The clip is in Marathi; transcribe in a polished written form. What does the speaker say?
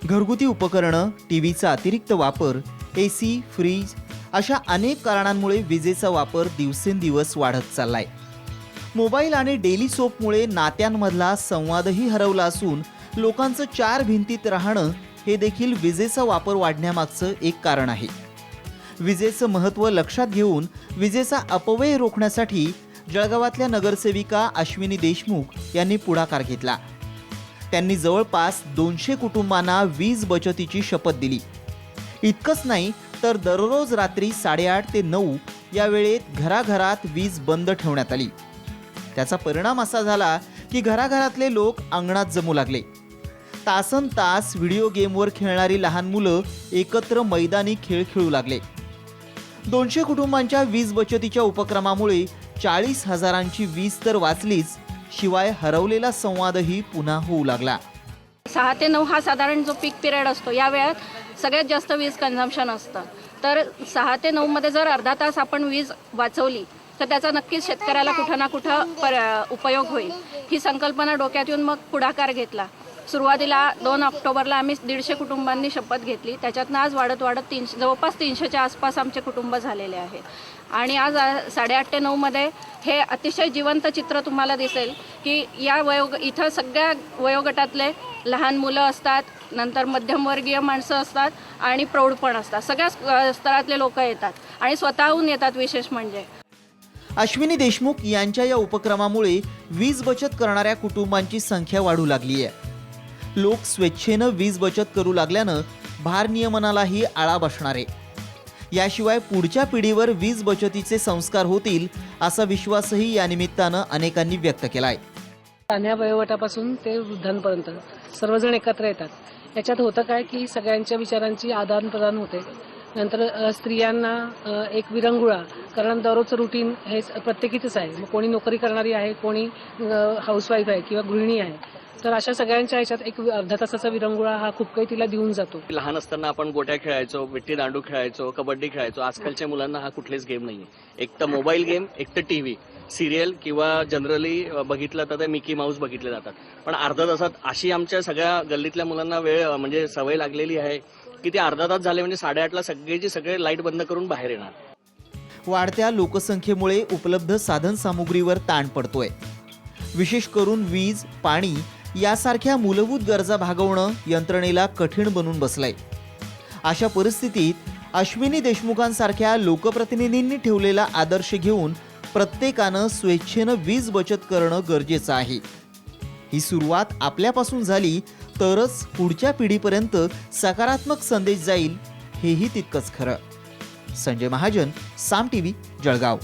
घरगुती उपकरणं, टीव्हीचा अतिरिक्त वापर, एसी, फ्रीज अशा अनेक कारणांमुळे विजेचा वापर दिवसेंदिवस वाढत चाललाय। मोबाईल आणि डेली सोपमुळे नात्यांमधला संवादही हरवला असून लोकांचं चार भिंतीत राहणं हे देखील विजेचा वापर वाढण्यामागचं एक कारण आहे। विजेचं महत्त्व लक्षात घेऊन विजेचा अपव्यय रोखण्यासाठी जळगावातल्या नगरसेविका अश्विनी देशमुख यांनी पुढाकार घेतला। त्यांनी जवळपास 200 कुटुंबांना वीज बचतीची शपथ दिली। इतकंच नाही तर दररोज रात्री 8:30 ते 9 या वेळेत घराघरात वीज बंद ठेवण्यात आली। त्याचा परिणाम असा झाला की घराघरातले लोक अंगणात जमू लागले। तासन तास व्हिडिओ गेमवर खेळणारी लहान मुलं एकत्र मैदानी खेळ खेळू लागले। 200 कुटुंबांच्या वीज बचतीच्या उपक्रमामुळे 40,000ची वीज तर वाचलीच, शिवाय हरवलेला संवादही पुन्हा होऊ लागला। 6 ते 9 हा साधारण जो पीक पिरियड असतो, या वेळात सगळ्यात जास्त वीज कन्झम्पशन असतं। तर 6 ते 9 मध्ये जर अर्धा तास आपण वीज वाचवली तर त्याचा नक्कीच शेतकऱ्याला कुठं ना कुठं उपयोग होईल। ही संकल्पना डोक्यात येऊन मग पुढाकार घेतला। सुरुवातीला 2 ऑक्टोबरला आम्ही 150 कुटुंबांनी शपथ घेतली। त्याच्यातनं आज वाढत जवळपास 300च्या आसपास आमचे कुटुंब झालेले आहेत। आणि आज 8:30 ते 9 मध्ये हे अतिशय जिवंत चित्र तुम्हाला दिसेल की इथं सगळ्या वयोगटातले लहान मुलं असतात, नंतर मध्यमवर्गीय माणसं असतात आणि प्रौढ पण असतात। सगळ्या स्तरातले लोक येतात आणि स्वतःहून येतात। विशेष म्हणजे अश्विनी देशमुख यांच्या या उपक्रमामुळे वीज बचत करणाऱ्या कुटुंबांची संख्या वाढू लागली आहे। लोक स्वेच्छेनं वीज बचत करू लागल्यानं भारनियमनालाही आळा बसणार आहे। याशिवाय पुढच्या पिढीवर वीज बचतीचे संस्कार होतील असा विश्वासही या निमित्तानं अनेकांनी व्यक्त केलाय। तान्ह्या वयोगटापासून ते वृद्धांपर्यंत सर्वजण एकत्र येतात। याच्यात होतं काय की सगळ्यांच्या विचारांची आदान प्रदान होते। नंतर स्त्रियांना एक विरंगुळा, कारण दररोजचं रुटीन हे प्रत्येकीचंच आहे। मग कोणी नोकरी करणारी आहे, कोणी हाऊसवाईफ आहे किंवा गृहिणी आहे, तर अशा सगळ्यांच्या ह्याच्यात एक अर्धा तासाचा विरंगुळा हा खूप काही तिला देऊन जातो। लहान असताना आपण गोट्या खेळायचो, विट्टी दांडू खेळायचो, कबड्डी खेळायचो। आजकालच्या मुलांना हा कुठलेच गेम नाहीये। एक तर मोबाईल गेम, एक तर टीव्ही सिरियल किंवा जनरली बघितलं तर ते मिकी माऊस बघितले जातात। पण अर्धा तासात अशी आमच्या सगळ्या गल्लीतल्या मुलांना वेळ म्हणजे सवय लागलेली आहे की ते अर्धा तास झाले म्हणजे 8:30ला सगळे लाईट बंद करून बाहेर येणार। वाढत्या लोकसंख्येमुळे उपलब्ध साधन सामुग्रीवर ताण पडतोय। विशेष करून वीज, पाणी यासारख्या मूलभूत गरजा भागवणं यंत्रणेला कठीण बनून बसलंय। अशा परिस्थितीत अश्विनी देशमुखांसारख्या लोकप्रतिनिधींनी ठेवलेला आदर्श घेऊन प्रत्येकानं स्वेच्छेनं वीज बचत करणं गरजेचं आहे। ही सुरुवात आपल्यापासून झाली तरच पुढच्या पिढीपर्यंत सकारात्मक संदेश जाईल, हेही तितकंच खरं। संजय महाजन, साम टीव्ही, जळगाव।